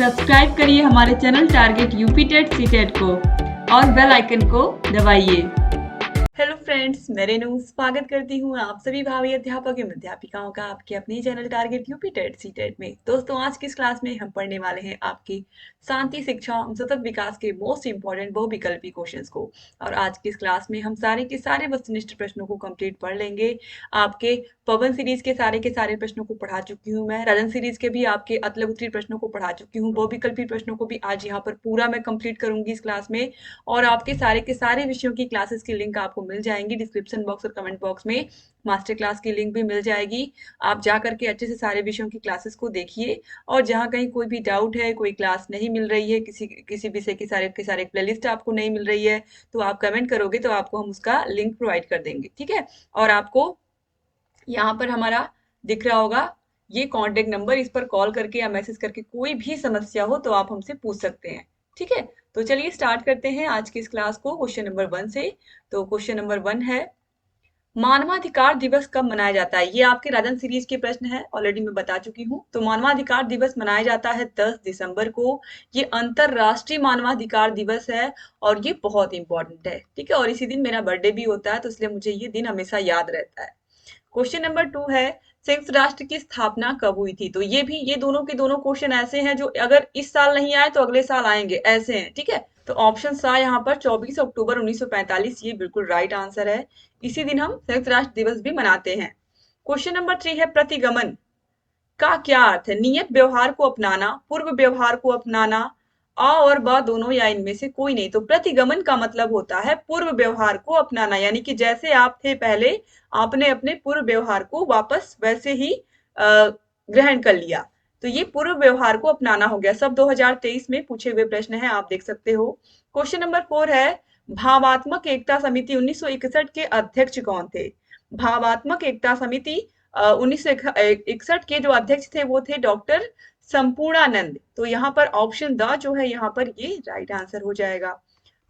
Subscribe करिए हमारे channel target UP TET CTET को और बेल आइकन को दबाइए। हेलो फ्रेंड्स, मैं रेनू स्वागत करती हूँ आप सभी भावी अध्यापक एवं अध्यापिकाओं का आपके अपने channel target UP TET CTET में। दोस्तों, आज की इस क्लास में हम पढ़ने वाले हैं आपकी शांति शिक्षा एवं सतत विकास के मोस्ट इंपॉर्टेंट बहुविकल्पी क्वेश्चंस को। और आज की इस क्लास में हम सारे के सारे वस्तुनिष्ठ प्रश्नों को कंप्लीट पढ़ लेंगे। आपके पवन सीरीज के सारे प्रश्नों को पढ़ा चुकी हूँ मैं। राजन सीरीज के भी आपके अतल उत्तरीय प्रश्नों को पढ़ा चुकी हूँ। बहुविकल्पी प्रश्नों को भी आज यहाँ पर पूरा मैं कंप्लीट करूंगी इस क्लास में। और आपके सारे के सारे विषयों की क्लासेस की लिंक आपको मिल जाएंगी डिस्क्रिप्शन बॉक्स और कमेंट बॉक्स में। मास्टर क्लास की लिंक भी मिल जाएगी। आप जा करके अच्छे से सारे विषयों की क्लासेस को देखिए। और जहाँ कहीं कोई भी डाउट है, कोई क्लास नहीं मिल रही है, किसी विषय की सारे के सारे प्लेलिस्ट आपको नहीं मिल रही है, तो आप कमेंट करोगे तो आपको हम उसका लिंक प्रोवाइड कर देंगे। ठीक है। और आपको यहाँ पर हमारा दिख रहा होगा ये कॉन्टेक्ट नंबर, इस पर कॉल करके या मैसेज करके कोई भी समस्या हो तो आप हमसे पूछ सकते हैं। ठीक है। तो चलिए स्टार्ट करते हैं आज की इस क्लास को क्वेश्चन नंबर 1 से। तो क्वेश्चन नंबर 1 है, मानवाधिकार दिवस कब मनाया जाता है? ये आपके राजन सीरीज के प्रश्न है, ऑलरेडी मैं बता चुकी हूँ। तो मानवाधिकार दिवस मनाया जाता है 10 दिसंबर को। ये अंतरराष्ट्रीय मानवाधिकार दिवस है और ये बहुत इंपॉर्टेंट है। ठीक है। और इसी दिन मेरा बर्थडे भी होता है, तो इसलिए मुझे ये दिन हमेशा याद रहता है। क्वेश्चन नंबर 2 है, संयुक्त राष्ट्र की स्थापना कब हुई थी? तो ये दोनों के दोनों क्वेश्चन ऐसे हैं जो अगर इस साल नहीं आए तो अगले साल आएंगे, ऐसे हैं। ठीक है। तो ऑप्शन सा यहाँ पर 24 अक्टूबर 1945, ये बिल्कुल राइट आंसर है। इसी दिन हम संयुक्त राष्ट्र दिवस भी मनाते हैं। क्वेश्चन नंबर 3 है, प्रतिगमन का क्या अर्थ है? नियत व्यवहार को अपनाना, पूर्व व्यवहार को अपनाना, अ और ब दोनों या इनमें से कोई नहीं। तो प्रतिगमन का मतलब होता है पूर्व व्यवहार को अपनाना, यानी कि जैसे आप थे पहले, आपने अपने पूर्व व्यवहार को वापस वैसे ही ग्रहण कर लिया। तो ये पूर्व व्यवहार को अपनाना हो गया। सब 2023 में पूछे हुए प्रश्न है, आप देख सकते हो। क्वेश्चन नंबर 4 है, भावात्मक एकता समिति 1961 के अध्यक्ष कौन थे? भावात्मक एकता समिति 1961 के जो अध्यक्ष थे वो थे डॉक्टर संपूर्णानंद। तो यहाँ पर ऑप्शन द जो है यहाँ पर ये राइट आंसर हो जाएगा।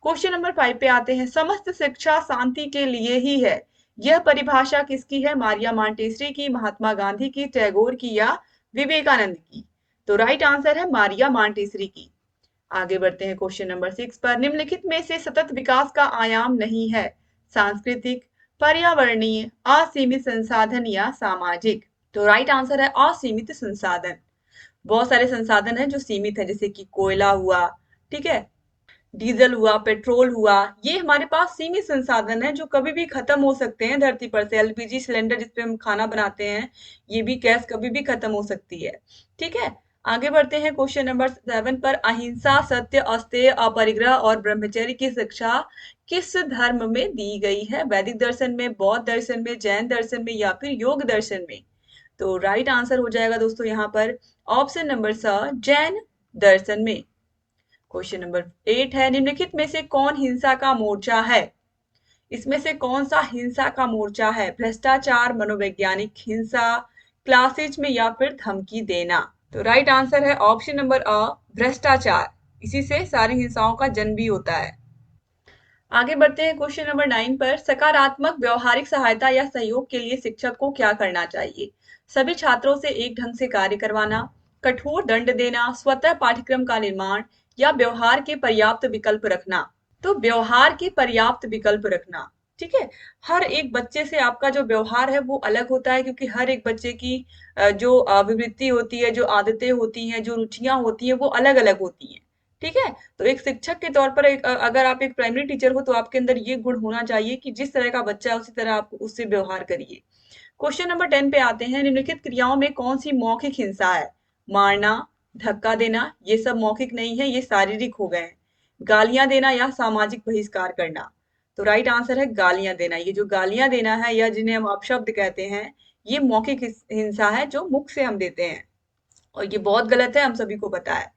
क्वेश्चन नंबर 5 पे आते हैं, समस्त शिक्षा शांति के लिए ही है, यह परिभाषा किसकी है? मारिया मांटेसरी की, महात्मा गांधी की, टैगोर की या विवेकानंद की? तो राइट आंसर है मारिया मांटेसरी की। आगे बढ़ते हैं क्वेश्चन नंबर 6 पर, निम्नलिखित में से सतत विकास का आयाम नहीं है? सांस्कृतिक, पर्यावरणीय, असीमित संसाधन या सामाजिक? तो राइट आंसर है असीमित संसाधन। बहुत सारे संसाधन हैं जो सीमित है, जैसे कि कोयला हुआ, ठीक है, डीजल हुआ, पेट्रोल हुआ, ये हमारे पास सीमित संसाधन है जो कभी भी खत्म हो सकते हैं धरती पर से। एलपीजी सिलेंडर जिसपे हम खाना बनाते हैं, ये भी गैस कभी भी खत्म हो सकती है। ठीक है। आगे बढ़ते हैं क्वेश्चन नंबर 7 पर, अहिंसा, सत्य, अस्तेय, अपरिग्रह और ब्रह्मचर्य की शिक्षा किस धर्म में दी गई है? वैदिक दर्शन में, बौद्ध दर्शन में, जैन दर्शन में या फिर योग दर्शन में? तो राइट आंसर हो जाएगा दोस्तों यहाँ पर ऑप्शन नंबर स, जैन दर्शन में। क्वेश्चन नंबर 8 है, निम्नलिखित में से कौन हिंसा का मोर्चा है? इसमें से कौन सा हिंसा का मोर्चा है? भ्रष्टाचार, मनोवैज्ञानिक हिंसा, क्लासेज में या फिर धमकी देना? तो राइट आंसर है ऑप्शन नंबर अ, भ्रष्टाचार। इसी से सारी हिंसाओं का जन्म भी होता है। आगे बढ़ते हैं क्वेश्चन नंबर 9 पर, सकारात्मक व्यवहारिक सहायता या सहयोग के लिए शिक्षक को क्या करना चाहिए? सभी छात्रों से एक ढंग से कार्य करवाना, कठोर दंड देना, स्वतः पाठ्यक्रम का निर्माण या व्यवहार के पर्याप्त विकल्प रखना? तो व्यवहार के पर्याप्त विकल्प रखना। ठीक है। हर एक बच्चे से आपका जो व्यवहार है वो अलग होता है, क्योंकि हर एक बच्चे की जो विवृत्ति होती है, जो आदतें होती हैं, जो रुचियां होती हैं, वो अलग अलग होती हैं। ठीक है। तो एक शिक्षक के तौर पर अगर आप एक प्राइमरी टीचर हो तो आपके अंदर ये गुण होना चाहिए कि जिस तरह का बच्चा है उसी तरह आप उससे व्यवहार करिए। क्वेश्चन नंबर 10 पे आते हैं, निम्नलिखित क्रियाओं में कौन सी मौखिक हिंसा है? मारना, धक्का देना, ये सब मौखिक नहीं है, ये शारीरिक हो गए हैं। गालियां देना या सामाजिक बहिष्कार करना? तो राइट आंसर है गालियां देना। ये जो गालियां देना है या जिन्हें हम अपशब्द कहते हैं, ये मौखिक हिंसा है जो मुख से हम देते हैं, और ये बहुत गलत है, हम सभी को पता है।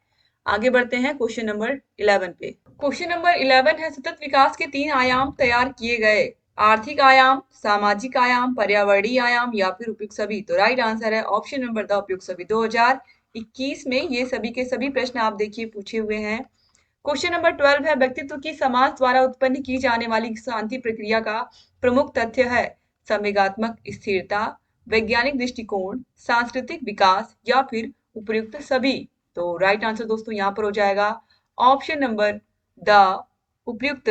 आगे बढ़ते हैं क्वेश्चन नंबर 11 पे। क्वेश्चन नंबर 11 है, सतत विकास के 3 आयाम तैयार किए गए? आर्थिक आयाम, सामाजिक आयाम, पर्यावरणीय आयाम या फिर उपयुक्त सभी? तो राइट आंसर है ऑप्शन नंबर द, उपयुक्त सभी। 2021 में ये सभी के सभी प्रश्न आप देखिए पूछे हुए हैं। क्वेश्चन नंबर 12 है, व्यक्तित्व की समाज द्वारा उत्पन्न की जाने वाली शांति प्रक्रिया का प्रमुख तथ्य है? संवेगात्मक स्थिरता, वैज्ञानिक दृष्टिकोण, सांस्कृतिक विकास या फिर उपयुक्त सभी? तो राइट आंसर दोस्तों यहाँ पर हो जाएगा ऑप्शन नंबर द उपयुक्त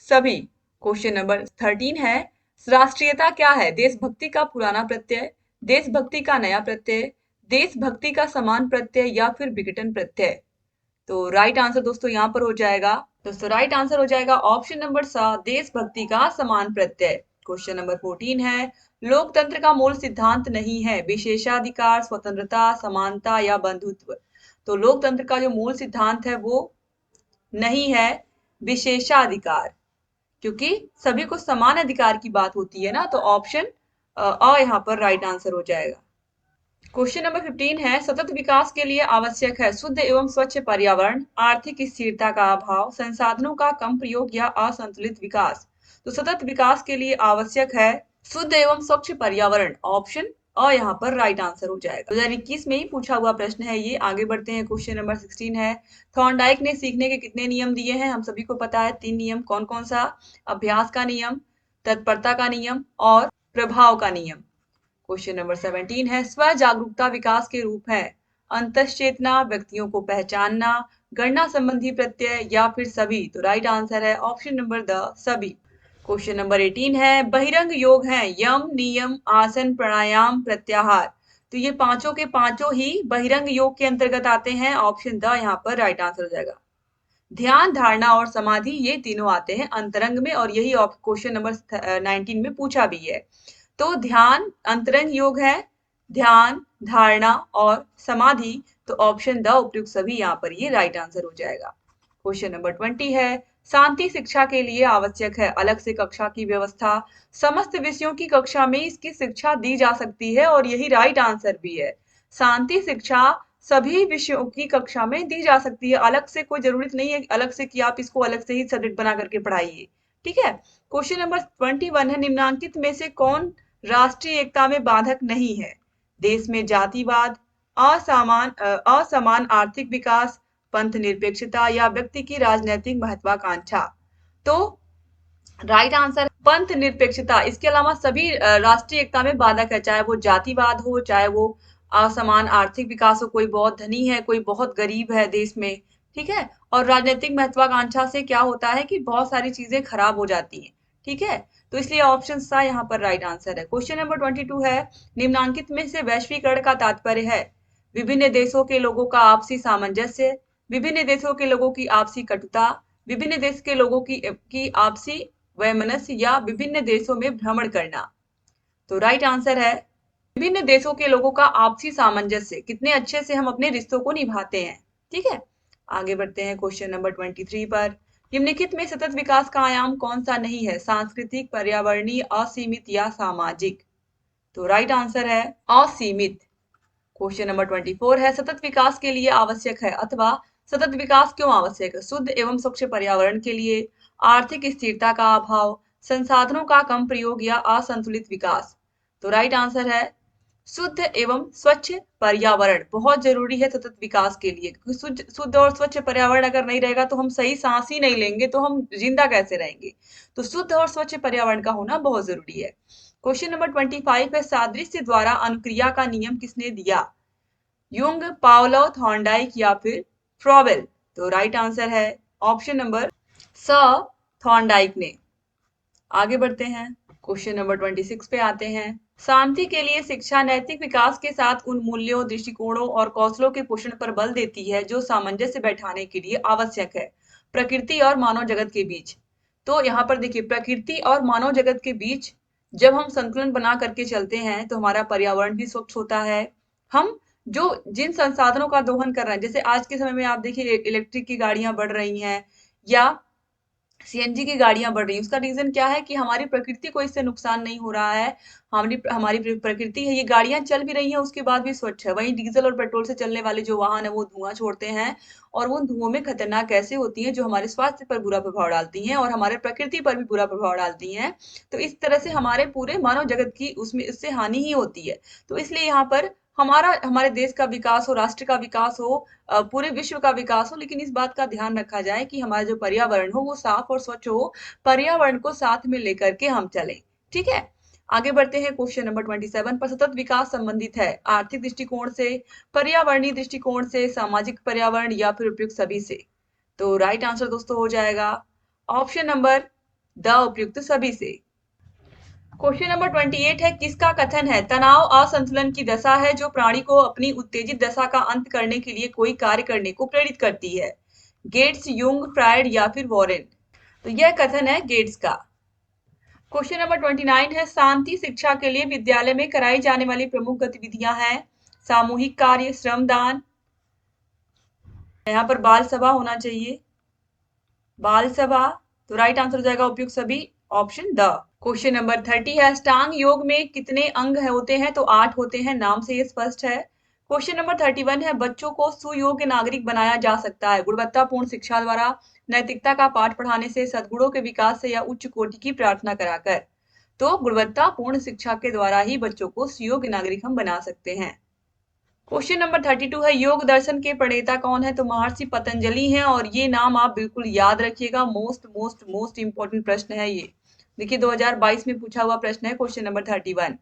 सभी। क्वेश्चन नंबर 13 है, राष्ट्रीयता क्या है? देशभक्ति का पुराना प्रत्यय, देशभक्ति का नया प्रत्यय, देशभक्ति का समान प्रत्यय या फिर विघटन प्रत्यय। तो राइट आंसर दोस्तों यहाँ पर हो जाएगा, दोस्तों राइट आंसर हो जाएगा ऑप्शन नंबर सा, देशभक्ति का समान प्रत्यय। क्वेश्चन नंबर 14 है, लोकतंत्र का मूल सिद्धांत नहीं है विशेषाधिकार, स्वतंत्रता, समानता या बंधुत्व। तो लोकतंत्र का जो मूल सिद्धांत है वो नहीं है विशेषाधिकार, क्योंकि सभी को समान अधिकार की बात होती है ना, तो ऑप्शन अ यहाँ पर राइट आंसर हो जाएगा। क्वेश्चन नंबर 15 है, सतत विकास के लिए आवश्यक है शुद्ध एवं स्वच्छ पर्यावरण, आर्थिक स्थिरता का अभाव, संसाधनों का कम प्रयोग या असंतुलित विकास। तो सतत विकास के लिए आवश्यक है शुद्ध एवं स्वच्छ पर्यावरण, ऑप्शन अ यहाँ पर राइट आंसर हो जाएगा। 2021 में ही पूछा हुआ प्रश्न है ये। आगे बढ़ते हैं, क्वेश्चन नंबर 16 है, थॉर्नडाइक ने सीखने के कितने नियम दिए हैं? हम सभी को पता है 3 नियम। कौन कौन सा? अभ्यास का नियम, तत्परता का नियम और प्रभाव का नियम। क्वेश्चन नंबर 17 है, स्व जागरूकता विकास के रूप है अंतश्चेतना, व्यक्तियों को पहचानना, गणना संबंधी प्रत्यय या फिर सभी। तो राइट आंसर है ऑप्शन नंबर द सभी। क्वेश्चन नंबर 18 है, बहिरंग योग है यम, नियम, आसन, प्राणायाम, प्रत्याहार। तो ये पांचों के पांचों ही बहिरंग योग के अंतर्गत आते हैं, ऑप्शन द यहाँ पर राइट आंसर हो जाएगा। ध्यान, धारणा और समाधि ये तीनों आते हैं अंतरंग में, और यही क्वेश्चन नंबर 19 में पूछा भी है। तो ध्यान अंतरंग योग है, ध्यान, धारणा और समाधि। तो ऑप्शन द उपयुक्त सभी यहाँ पर ये राइट आंसर हो जाएगा। क्वेश्चन नंबर 20 है, शांति शिक्षा के लिए आवश्यक है अलग से कक्षा की व्यवस्था, समस्त विषयों की कक्षा में इसकी शिक्षा दी जा सकती है, और यही राइट आंसर भी है। शांति शिक्षा सभी विषयों की कक्षा में दी जा सकती है, अलग से कोई जरूरत नहीं है अलग से कि आप इसको अलग से ही सब्जेक्ट बना करके पढ़ाइए। ठीक है। क्वेश्चन नंबर 21 है, निम्नांकित में से कौन राष्ट्रीय एकता में बाधक नहीं है? देश में जातिवाद, असमान आर्थिक विकास, पंथ निरपेक्षता या व्यक्ति की राजनीतिक महत्वाकांक्षा। तो राइट आंसर पंथ निरपेक्षता। इसके अलावा सभी राष्ट्रीय एकता में बाधक है, चाहे वो जातिवाद हो, चाहे वो असमान आर्थिक विकास हो, कोई बहुत धनी है कोई बहुत गरीब है देश में। ठीक है। और राजनीतिक महत्वाकांक्षा से क्या होता है कि बहुत सारी चीजें खराब हो जाती हैं। ठीक है। तो इसलिए ऑप्शन सा यहाँ पर राइट आंसर है। क्वेश्चन नंबर 22 है, निम्नांकित में से वैश्वीकरण का तात्पर्य है विभिन्न देशों के लोगों का आपसी सामंजस्य, विभिन्न देशों के लोगों की आपसी कटुता, विभिन्न देश के लोगों की आपसी वैमनस्य या विभिन्न देशों में भ्रमण करना। तो राइट आंसर है विभिन्न देशों के लोगों का आपसी सामंजस्य, कितने अच्छे से हम अपने रिश्तों को निभाते हैं। ठीक है। आगे बढ़ते हैं क्वेश्चन नंबर 23 पर, निम्नलिखित में सतत विकास का आयाम कौन सा नहीं है? सांस्कृतिक, पर्यावरणीय, असीमित या सामाजिक। तो राइट आंसर है असीमित। क्वेश्चन नंबर 24 है, सतत विकास के लिए आवश्यक है अथवा सतत विकास क्यों आवश्यक है? शुद्ध एवं स्वच्छ पर्यावरण के लिए, आर्थिक स्थिरता का अभाव, संसाधनों का कम प्रयोग या असंतुलित विकास। तो राइट आंसर है शुद्ध एवं स्वच्छ पर्यावरण बहुत जरूरी है सतत विकास के लिए, क्योंकि शुद्ध और स्वच्छ पर्यावरण अगर नहीं रहेगा तो हम सही सांस ही नहीं लेंगे, तो हम जिंदा कैसे रहेंगे? तो शुद्ध और स्वच्छ पर्यावरण का होना बहुत जरूरी है। क्वेश्चन नंबर 25 है, सादृश्य द्वारा अनुक्रिया का नियम किसने दिया? युंग, पावलो, थॉर्नडाइक या फिर फ्रॉबेल। तो राइट आंसर है ऑप्शन नंबर स, थॉर्नडाइक ने। आगे बढ़ते हैं, क्वेश्चन नंबर 26 पे आते हैं, शांति के लिए शिक्षा नैतिक विकास के साथ उन मूल्यों, दृष्टिकोणों और कौशलों के पोषण पर बल देती है जो सामंजस्य बैठाने के लिए आवश्यक है प्रकृति और मानव जगत के बीच। तो यहाँ पर देखिए, प्रकृति और मानव जगत के बीच जब हम संतुलन बना करके चलते हैं तो हमारा पर्यावरण भी स्वच्छ होता है। हम जो जिन संसाधनों का दोहन कर रहे हैं, जैसे आज के समय में आप देखिए इलेक्ट्रिक की गाड़ियां बढ़ रही हैं या सीएनजी की गाड़ियां बढ़ रही हैं, उसका रीजन क्या है कि हमारी प्रकृति को इससे नुकसान नहीं हो रहा है। हमारी हमारी प्रकृति है, ये गाड़ियां चल भी रही हैं उसके बाद भी स्वच्छ है। वहीं डीजल और पेट्रोल से चलने वाले जो वाहन है वो धुआं छोड़ते हैं, और वो धुओं में खतरनाक ऐसे होती हैं जो हमारे स्वास्थ्य पर बुरा प्रभाव डालती हैं और हमारे प्रकृति पर भी बुरा प्रभाव डालती हैं। तो इस तरह से हमारे पूरे मानव जगत की उसमें इससे हानि ही होती है। तो इसलिए यहाँ पर हमारे देश का विकास हो, राष्ट्र का विकास हो, पूरे विश्व का विकास हो, लेकिन इस बात का ध्यान रखा जाए कि हमारा जो पर्यावरण हो वो साफ और स्वच्छ हो, पर्यावरण को साथ में लेकर के हम चलें। ठीक है। आगे बढ़ते हैं क्वेश्चन नंबर 27 पर। सतत विकास संबंधित है आर्थिक दृष्टिकोण से, पर्यावरणीय दृष्टिकोण से, सामाजिक पर्यावरण या फिर उपयुक्त सभी से। तो राइट आंसर दोस्तों हो जाएगा ऑप्शन नंबर द उपयुक्त सभी से। क्वेश्चन नंबर 28 है किसका कथन है तनाव असंतुलन की दशा है जो प्राणी को अपनी उत्तेजित दशा का अंत करने के लिए कोई कार्य करने को प्रेरित करती है। गेट्स, युंग, फ्रायड या फिर वॉरेन। तो यह कथन है गेट्स का। क्वेश्चन नंबर 29 है शांति शिक्षा के लिए विद्यालय में कराई जाने वाली प्रमुख गतिविधियां हैं सामूहिक कार्य, श्रमदान, यहाँ पर बाल सभा होना चाहिए, बाल सभा। तो राइट आंसर हो जाएगा उपयुक्त सभी, ऑप्शन द। क्वेश्चन नंबर 30 है अष्टांग योग में कितने अंग होते हैं तो 8 होते हैं, नाम से ये स्पष्ट है। क्वेश्चन नंबर 31 है बच्चों को सुयोग्य नागरिक बनाया जा सकता है गुणवत्तापूर्ण शिक्षा द्वारा, नैतिकता का पाठ पढ़ाने से, सद्गुणों के विकास से या उच्च कोटि की प्रार्थना कराकर। तो गुणवत्तापूर्ण शिक्षा के द्वारा ही बच्चों को सुयोग्य नागरिक हम बना सकते हैं। क्वेश्चन नंबर 32 है योग दर्शन के प्रणेता कौन है तो महर्षि पतंजलि हैं, और ये नाम आप बिल्कुल याद रखिएगा। मोस्ट मोस्ट मोस्ट इंपॉर्टेंट प्रश्न है ये। देखिए 2022 में पूछा हुआ प्रश्न है क्वेश्चन नंबर 31।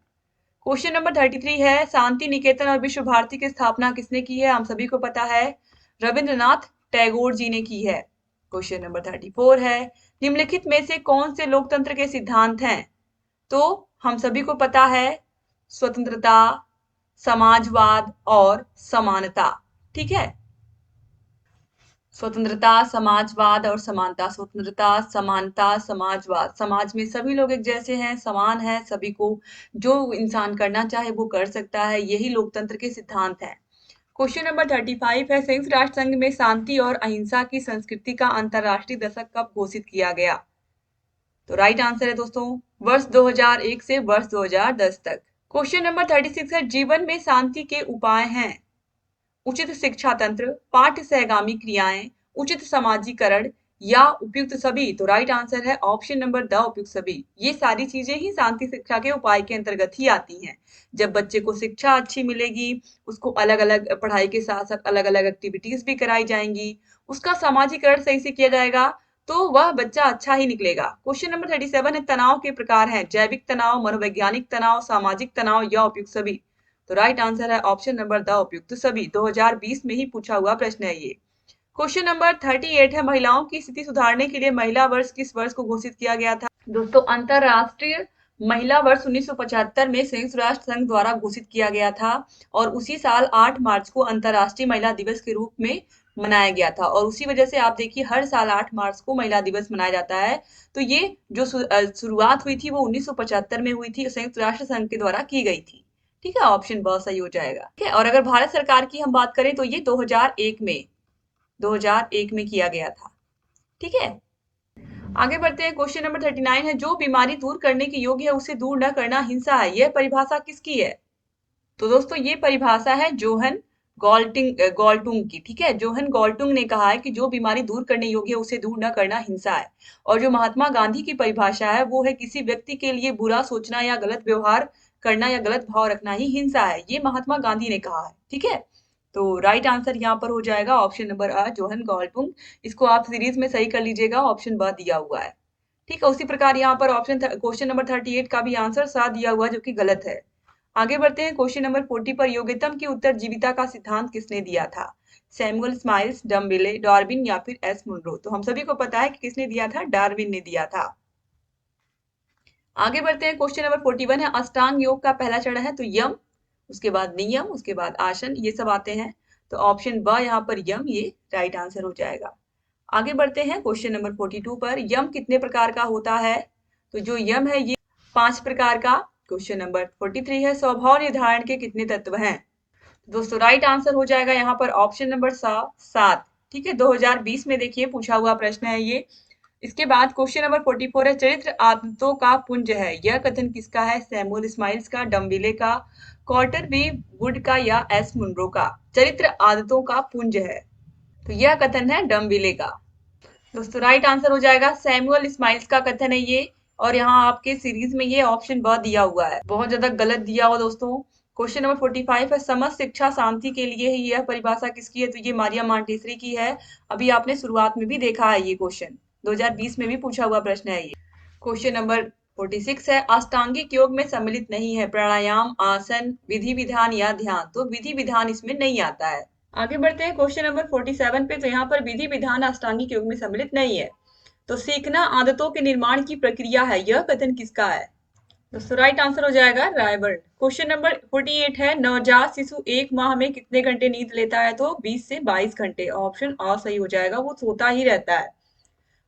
क्वेश्चन नंबर 33 है शांति निकेतन और विश्व भारती की स्थापना किसने की है, हम सभी को पता है रविंद्रनाथ टैगोर जी ने की है। क्वेश्चन नंबर 34 है निम्नलिखित में से कौन से लोकतंत्र के सिद्धांत हैं, तो हम सभी को पता है स्वतंत्रता, समाजवाद और समानता। ठीक है, स्वतंत्रता, समाजवाद और समानता। स्वतंत्रता, समानता, समाजवाद। समाज में सभी लोग एक जैसे हैं, समान हैं, सभी को जो इंसान करना चाहे वो कर सकता है, यही लोकतंत्र के सिद्धांत हैं। क्वेश्चन नंबर 35 है संयुक्त राष्ट्र संघ में शांति और अहिंसा की संस्कृति का अंतरराष्ट्रीय दशक कब घोषित किया गया। तो राइट आंसर है दोस्तों वर्ष 2001 से वर्ष 2010 तक। क्वेश्चन नंबर 36 है जीवन में शांति के उपाय हैं उचित शिक्षा तंत्र, पाठ्य सहगामी क्रियाएं, उचित समाजीकरण या उपयुक्त सभी। तो राइट आंसर है ऑप्शन नंबर द उपयुक्त सभी। ये सारी चीजें ही शांति शिक्षा के उपाय के अंतर्गत ही आती हैं। जब बच्चे को शिक्षा अच्छी मिलेगी, उसको अलग अलग पढ़ाई के साथ साथ अलग अलग एक्टिविटीज भी कराई जाएंगी, उसका समाजीकरण सही से किया जाएगा, तो वह बच्चा अच्छा ही निकलेगा। क्वेश्चन नंबर 37 है तनाव के प्रकार हैं जैविक तनाव, मनोवैज्ञानिक तनाव, सामाजिक तनाव या उपयुक्त सभी। तो राइट आंसर है ऑप्शन नंबर द उपयुक्त सभी। 2020 में ही पूछा हुआ प्रश्न है ये। क्वेश्चन नंबर 38 है महिलाओं की स्थिति सुधारने के लिए महिला वर्ष किस वर्ष को घोषित किया गया था। दोस्तों अंतरराष्ट्रीय महिला वर्ष 1975 में संयुक्त राष्ट्र संघ द्वारा घोषित किया गया था, और उसी साल 8 मार्च को अंतरराष्ट्रीय महिला दिवस के रूप में मनाया गया था, और उसी वजह से आप देखिए हर साल 8 मार्च को महिला दिवस मनाया जाता है। तो ये जो शुरुआत हुई थी वो 1975 में हुई थी, संयुक्त राष्ट्र संघ के द्वारा की गई थी। ठीक है, ऑप्शन बहुत सही हो जाएगा। ठीक है, और अगर भारत सरकार की हम बात करें तो ये 2001 में किया गया था। ठीक है, आगे बढ़ते हैं। क्वेश्चन नंबर 39 है जो बीमारी दूर करने के योग्य है उसे दूर न करना हिंसा है, यह परिभाषा किसकी है। तो दोस्तों ये परिभाषा है जोहन गॉल्टुंग की। ठीक है, जोहन गॉल्टुंग ने कहा है कि जो बीमारी दूर करने योग्य है उसे दूर न करना हिंसा है। और जो महात्मा गांधी की परिभाषा है वो है किसी व्यक्ति के लिए बुरा सोचना या गलत व्यवहार करना या गलत भाव रखना ही हिंसा है, ये महात्मा गांधी ने कहा है। ठीक है, तो राइट आंसर यहाँ पर हो जाएगा ऑप्शन नंबर आ जोहन गॉल्टुंग। इसको आप सीरीज में सही कर लीजिएगा, ऑप्शन ब दिया हुआ है। ठीक है, उसी प्रकार यहाँ पर क्वेश्चन नंबर 38 का भी आंसर सा दिया हुआ है जो कि गलत है। आगे बढ़ते हैं। क्वेश्चन नंबर 40 पर योग्यतम की उत्तरजीविता का सिद्धांत किसने दिया था। सैमुअल स्माइल्स, डम्बिले, डार्विन या फिर एस मुनरो। तो हम सभी को पता है कि किसने दिया था, डार्विन ने दिया था। आगे बढ़ते हैं। क्वेश्चन नंबर 41 है अष्टांग योग का पहला चरण है तो यम, उसके बाद नियम, उसके बाद आसन, ये सब आते हैं। तो ऑप्शन ब यहाँ पर यम, ये राइट आंसर हो जाएगा। आगे बढ़ते हैं। क्वेश्चन नंबर 42 पर यम कितने प्रकार का होता है, तो जो यम है ये 5 प्रकार का। क्वेश्चन नंबर 43 है स्वभाव निर्धारण के कितने तत्व हैं। दोस्तों राइट आंसर हो जाएगा यहाँ पर ऑप्शन नंबर 7। ठीक है, 2020 में देखिए पूछा हुआ प्रश्न है ये। इसके बाद क्वेश्चन नंबर 44 है चरित्र आदतों का पुंज है, यह कथन किसका है। सैमुअल स्माइल्स का, डम्बिले का, कॉर्टर बी वुड का या एस मुनरो का। चरित्र आदतों का पुंज है तो यह कथन है डम्बिले का। दोस्तों राइट आंसर हो जाएगा सैमुअल स्माइल्स का कथन है ये, और यहाँ आपके सीरीज में ये ऑप्शन ब दिया हुआ है, बहुत ज्यादा गलत दिया हुआ दोस्तों। क्वेश्चन नंबर 45 है समस्त शिक्षा शांति के लिए ही, यह परिभाषा किसकी है, तो ये मारिया मॉन्टेसरी की है। अभी आपने शुरुआत में भी देखा है ये क्वेश्चन, 2020 में भी पूछा हुआ प्रश्न है ये। क्वेश्चन नंबर 46 है अष्टांगिक योग में सम्मिलित नहीं है प्राणायाम, आसन, विधि विधान या ध्यान। तो विधि विधान इसमें नहीं आता है। आगे बढ़ते हैं क्वेश्चन नंबर 47 पे। तो यहाँ पर विधि विधान अष्टांगिक योग में सम्मिलित नहीं है। तो सीखना आदतों के निर्माण की प्रक्रिया है, यह कथन किसका है? दोस्तों राइट आंसर हो जाएगा रायबर्ट। क्वेश्चन नंबर 48 है नवजात शिशु 1 माह में कितने घंटे नींद लेता है? तो 20 से 22 घंटे। ऑप्शन आ सही हो जाएगा, वो सोता ही रहता है।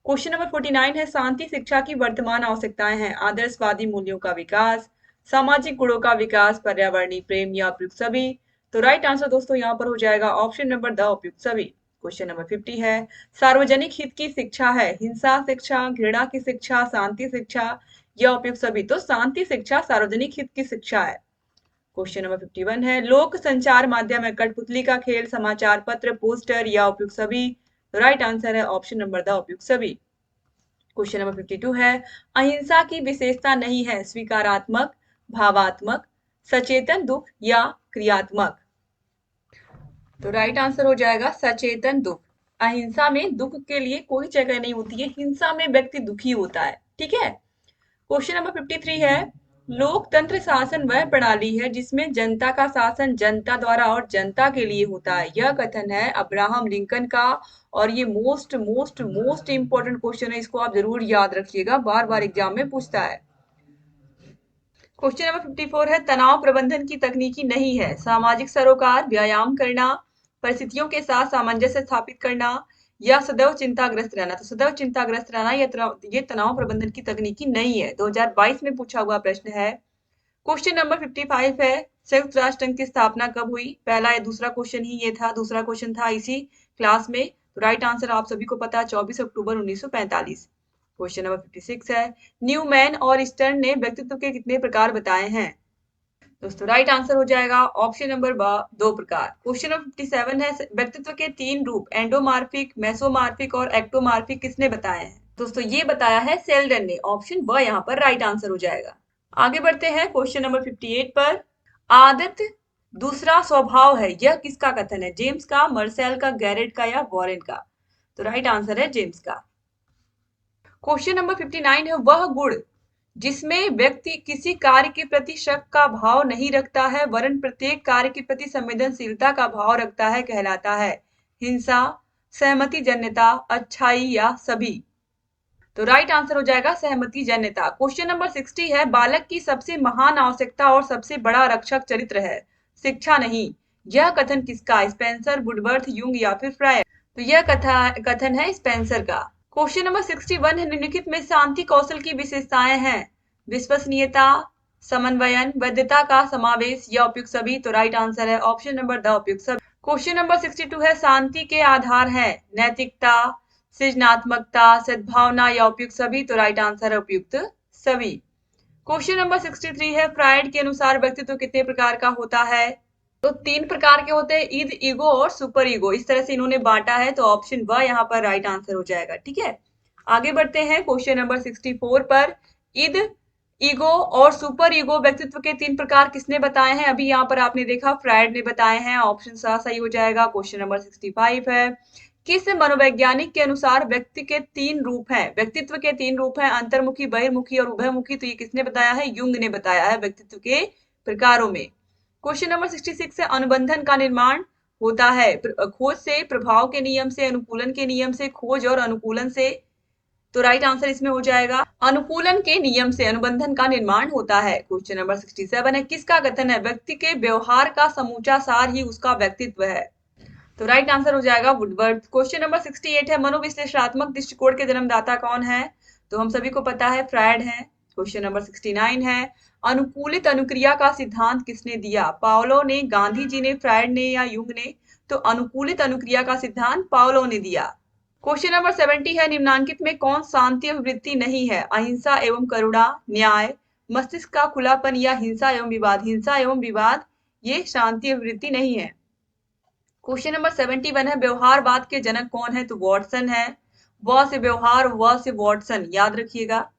क्वेश्चन नंबर 49 है शांति शिक्षा की वर्तमान आवश्यकताएं हैं आदर्शवादी मूल्यों का विकास, सामाजिक गुणों का विकास, पर्यावरणीय प्रेम या उपयुक्त सभी। तो राइट आंसर दोस्तों यहाँ पर हो जाएगा ऑप्शन नंबर द उपयुक्त सभी। क्वेश्चन नंबर 50 है सार्वजनिक हित की शिक्षा है हिंसा शिक्षा, घृणा की शिक्षा, शांति शिक्षा या उपयुक्त सभी। तो शांति शिक्षा सार्वजनिक हित की शिक्षा है। क्वेश्चन नंबर 51 है लोक संचार माध्यम है कठपुतली का खेल, समाचार पत्र, पोस्टर या उपयुक्त सभी। तो राइट आंसर है ऑप्शन नंबर द उपयुक्त सभी। क्वेश्चन नंबर 52 है अहिंसा की विशेषता नहीं है स्वीकारात्मक, भावात्मक, सचेतन दुख या क्रियात्मक। तो राइट आंसर हो जाएगा सचेतन दुख। अहिंसा में दुख के लिए कोई जगह नहीं होती है, हिंसा में व्यक्ति दुखी होता है। ठीक है। क्वेश्चन नंबर 53 है लोकतंत्र शासन वह प्रणाली है जिसमें जनता का शासन जनता द्वारा और जनता के लिए होता है, यह कथन है अब्राहम लिंकन का। और ये most most most important question है, इसको आप जरूर याद रखिएगा, बार बार एग्जाम में पूछता है। क्वेश्चन नंबर 54 है तनाव प्रबंधन की तकनीकी नहीं है सामाजिक सरोकार, व्यायाम करना, परिस्थितियों के साथ सामंजस्य स्थापित करना या सदैव चिंताग्रस्त रहना। तो सदैव चिंताग्रस्त रहना ये तनाव प्रबंधन की तकनीकी नहीं है। 2022 में पूछा हुआ प्रश्न है। क्वेश्चन नंबर 55 है संयुक्त राष्ट्र संघ की स्थापना कब हुई? पहला या दूसरा क्वेश्चन ही ये था, दूसरा क्वेश्चन था इसी क्लास में। तो राइट आंसर आप सभी को पता है 24 अक्टूबर 1945। क्वेश्चन नंबर 56 है न्यूमैन और स्टर्न ने व्यक्तित्व के कितने प्रकार बताए हैं? दोस्तों राइट आंसर हो जाएगा ऑप्शन नंबर 2 प्रकार। क्वेश्चन नंबर 57 है व्यक्तित्व के 3 रूप एंडोमार्फिक, मेसोमार्फिक और एक्टोमार्फिक किसने बताए हैं? दोस्तों ये बताया है सेल्डन ने। ऑप्शन ब यहाँ पर राइट आंसर हो जाएगा। आगे बढ़ते हैं क्वेश्चन नंबर 58 पर। आदत दूसरा स्वभाव है, यह किसका कथन है? जेम्स का, मर्सेल का, गैरेट का या वॉरेन का? तो राइट आंसर है जेम्स का। क्वेश्चन नंबर 59 है वह गुण जिसमें व्यक्ति किसी कार्य के प्रति शक का भाव नहीं रखता है वरन प्रत्येक कार्य के प्रति संवेदनशीलता का भाव रखता है कहलाता है हिंसा, सहमति जन्यता, अच्छाई या सभी। तो राइट आंसर हो जाएगा सहमति जन्यता। क्वेश्चन नंबर 60 है बालक की सबसे महान आवश्यकता और सबसे बड़ा रक्षक चरित्र है शिक्षा नहीं, यह कथन किसका? स्पेंसर, वुडवर्थ, यूंग या फिर फ्रायर। तो यह कथन है स्पेंसर का। क्वेश्चन नंबर 61 है निम्नलिखित में शांति कौशल की विशेषताएं हैं विश्वसनीयता, समन्वयन, वैधता का समावेश या उपयुक्त सभी। तो राइट आंसर है ऑप्शन नंबर द उपयुक्त सभी। क्वेश्चन नंबर 62 है शांति के आधार है नैतिकता, सृजनात्मकता, सद्भावना या उपयुक्त सभी। तो राइट आंसर है उपयुक्त सभी। क्वेश्चन नंबर 63 है फ्रायड के अनुसार व्यक्तित्व कितने प्रकार का होता है? तो 3 प्रकार के होते हैं ईद, ईगो और सुपर ईगो, इस तरह से इन्होंने बांटा है। तो ऑप्शन ब यहाँ पर राइट आंसर हो जाएगा। ठीक है। आगे बढ़ते हैं क्वेश्चन नंबर 64 पर। ईद, ईगो और सुपर ईगो व्यक्तित्व के 3 प्रकार किसने बताए हैं? अभी यहाँ पर आपने देखा फ्रायड ने बताए हैं। ऑप्शन सा सही हो जाएगा। क्वेश्चन नंबर 65 है किस मनोवैज्ञानिक के अनुसार व्यक्ति के 3 रूप हैं? व्यक्तित्व के 3 रूप हैं अंतर्मुखी, बहिर्मुखी और उभयमुखी। तो ये किसने बताया है? युंग ने बताया है व्यक्तित्व के प्रकारों में। क्वेश्चन नंबर 66 है अनुबंधन का निर्माण होता है खोज से, प्रभाव के नियम से, अनुकूलन के नियम से, खोज और अनुकूलन से। तो राइट आंसर इसमें हो जाएगा अनुकूलन के नियम से अनुबंधन का निर्माण होता है। क्वेश्चन नंबर 67 है किसका कथन है व्यक्ति के व्यवहार का समूचा सार ही उसका व्यक्तित्व है? तो राइट आंसर हो जाएगा वुडवर्थ। क्वेश्चन नंबर 68 है मनोविश्लेषणात्मक दृष्टिकोण के जन्मदाता कौन है? तो हम सभी को पता है फ्रायड है। क्वेश्चन नंबर 69 है अनुकूलित अनुक्रिया का सिद्धांत किसने दिया? पावलो ने, गांधी जी ने, फ्रायड ने या युंग ने? तो अनुकूलित अनुक्रिया का सिद्धांत पावलो ने दिया। क्वेश्चन नंबर 70 है निम्नांकित में कौन शांति अभिवृत्ति नहीं है? अहिंसा एवं करुणा, न्याय, मस्तिष्क का खुलापन या हिंसा एवं विवाद? हिंसा एवं विवाद ये शांति अभिवृत्ति नहीं है। क्वेश्चन नंबर 71 है व्यवहारवाद के जनक कौन है? तो वॉटसन है। व से व्यवहार, व से वॉटसन, याद रखिएगा।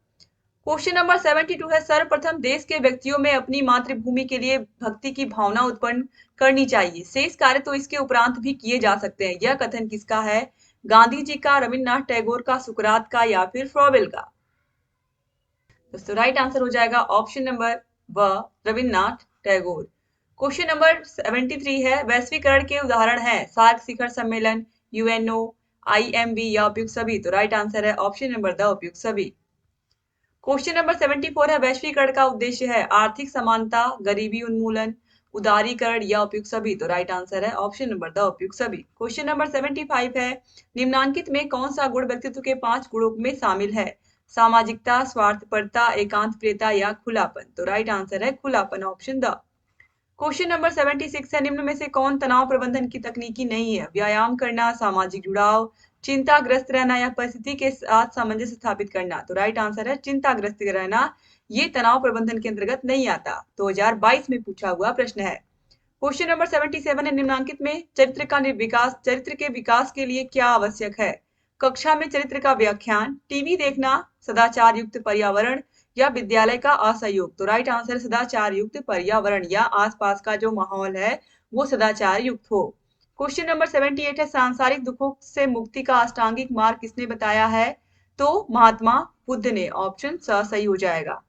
क्वेश्चन नंबर 72 है सर्वप्रथम देश के व्यक्तियों में अपनी मातृभूमि के लिए भक्ति की भावना उत्पन्न करनी चाहिए, शेष कार्य तो इसके उपरांत भी किए जा सकते हैं, यह कथन किसका है? गांधी जी का, रविन्द्रनाथ टैगोर का, सुकरात का या फिर फ्रॉवेल का? दोस्तों राइट आंसर हो जाएगा ऑप्शन नंबर व रविन्द्रनाथ टैगोर। क्वेश्चन नंबर 73 है, वैश्वीकरण के उदाहरण है सार्क शिखर सम्मेलन, यूएनओ, आईएमबी या उपयुक्त सभी। तो राइट आंसर है ऑप्शन नंबर द उपयुक्त सभी। क्वेश्चन नंबर 74 है, वैश्वीकरण का उद्देश्य है आर्थिक समानता, गरीबी उन्मूलन, उदारीकरण या उपयुक्त सभी। तो राइट आंसर है ऑप्शन नंबर द उपयुक्त सभी। क्वेश्चन नंबर 75 है, निम्नांकित में कौन सा गुण व्यक्तित्व के 5 गुणों में शामिल है? सामाजिकता, स्वार्थपरता, एकांत प्रियता या खुलापन। तो राइट आंसर है खुलापन, ऑप्शन द। क्वेश्चन नंबर 76 है, निम्न में से कौन तनाव प्रबंधन की तकनीकी नहीं है? व्यायाम करना, सामाजिक जुड़ाव, चिंताग्रस्त रहना या परिस्थिति के साथ सामंजस्य स्थापित करना। तो राइट आंसर है चिंताग्रस्त रहना, ये तनाव प्रबंधन के अंतर्गत नहीं आता। 2022 में पूछा हुआ प्रश्न है। क्वेश्चन नंबर 77 है, निम्नांकित में चरित्र के विकास के लिए क्या आवश्यक है? कक्षा में चरित्र का व्याख्यान, टीवी देखना, सदाचार युक्त पर्यावरण या विद्यालय का असहयोग। तो राइट आंसर सदाचार युक्त पर्यावरण, या आसपास का जो माहौल है वो सदाचार युक्त हो। क्वेश्चन नंबर 78 है, सांसारिक दुखों से मुक्ति का अष्टांगिक मार्ग किसने बताया है? तो महात्मा बुद्ध ने, ऑप्शन स सही हो जाएगा।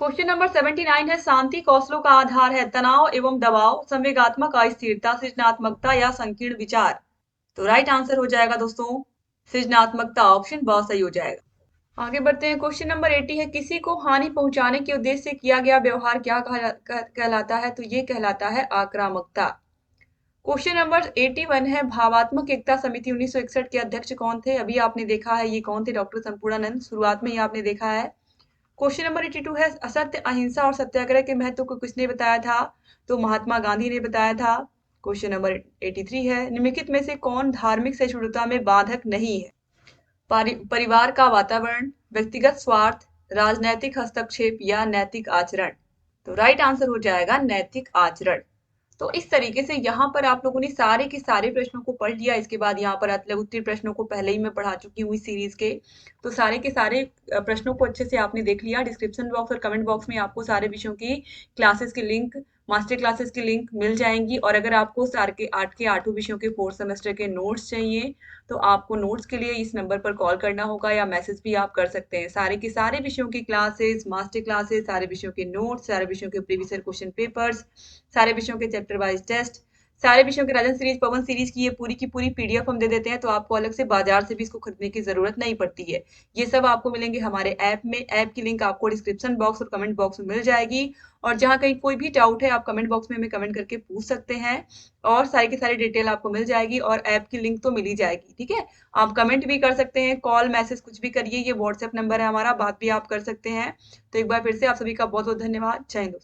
क्वेश्चन नंबर 79 है, शांति कौशलों का आधार है तनाव एवं दबाव, संवेगात्मक अस्थिरता, सृजनात्मकता या संकीर्ण विचार। तो राइट आंसर हो जाएगा दोस्तों सृजनात्मकता, ऑप्शन ब सही हो जाएगा। आगे बढ़ते हैं। क्वेश्चन नंबर 80 है, किसी को हानि पहुंचाने के उद्देश्य से किया गया व्यवहार क्या कहलाता है? तो ये कहलाता है आक्रामकता। क्वेश्चन नंबर 81 है, भावात्मक एकता समिति 1961 के अध्यक्ष कौन थे? अभी आपने देखा है ये कौन थे, डॉक्टर संपूर्णानंद, शुरुआत में ही आपने देखा है। क्वेश्चन नंबर 82 है, असत्य, अहिंसा और सत्याग्रह के महत्व को किसने बताया था? तो महात्मा गांधी ने बताया था। क्वेश्चन नंबर 83 है, निम्नलिखित में से कौन धार्मिक सहिष्णुता में बाधक नहीं है? परिवार का वातावरण, व्यक्तिगत स्वार्थ, राजनैतिक हस्तक्षेप या नैतिक आचरण। तो राइट आंसर हो जाएगा नैतिक आचरण। तो इस तरीके से यहाँ पर आप लोगों ने सारे के सारे प्रश्नों को पढ़ लिया। इसके बाद यहाँ पर अति उत्तरी प्रश्नों को पहले ही मैं पढ़ा चुकी हूँ इस सीरीज के। तो सारे के सारे प्रश्नों को अच्छे से आपने देख लिया। डिस्क्रिप्शन बॉक्स और कमेंट बॉक्स में आपको सारे विषयों की क्लासेस की लिंक, मास्टर क्लासेस की लिंक मिल जाएंगी। और अगर आपको सारे के 8 विषयों के 4th सेमेस्टर के नोट्स चाहिए तो आपको नोट्स के लिए इस नंबर पर कॉल करना होगा या मैसेज भी आप कर सकते हैं। सारे के सारे विषयों की क्लासेस, मास्टर क्लासेस, सारे विषयों के नोट्स, सारे विषयों के प्रीवियस ईयर क्वेश्चन पेपर्स, सारे विषयों के चैप्टर वाइज टेस्ट, सारे विषयों के राजन सीरीज, पवन सीरीज की ये पूरी की पूरी पीडीएफ हम दे देते हैं। तो आपको अलग से बाजार से भी इसको खरीदने की जरूरत नहीं पड़ती है। ये सब आपको मिलेंगे हमारे ऐप में। ऐप की लिंक आपको डिस्क्रिप्शन बॉक्स और कमेंट बॉक्स में मिल जाएगी। और जहाँ कहीं कोई भी डाउट है आप कमेंट बॉक्स में हमें कमेंट करके पूछ सकते हैं और सारी की सारी डिटेल आपको मिल जाएगी और ऐप की लिंक तो मिल ही जाएगी। ठीक है, आप कमेंट भी कर सकते हैं, कॉल मैसेज कुछ भी करिए। ये व्हाट्सएप नंबर है हमारा, बात भी आप कर सकते हैं। तो एक बार फिर से आप सभी का बहुत बहुत धन्यवाद। जय हिंद।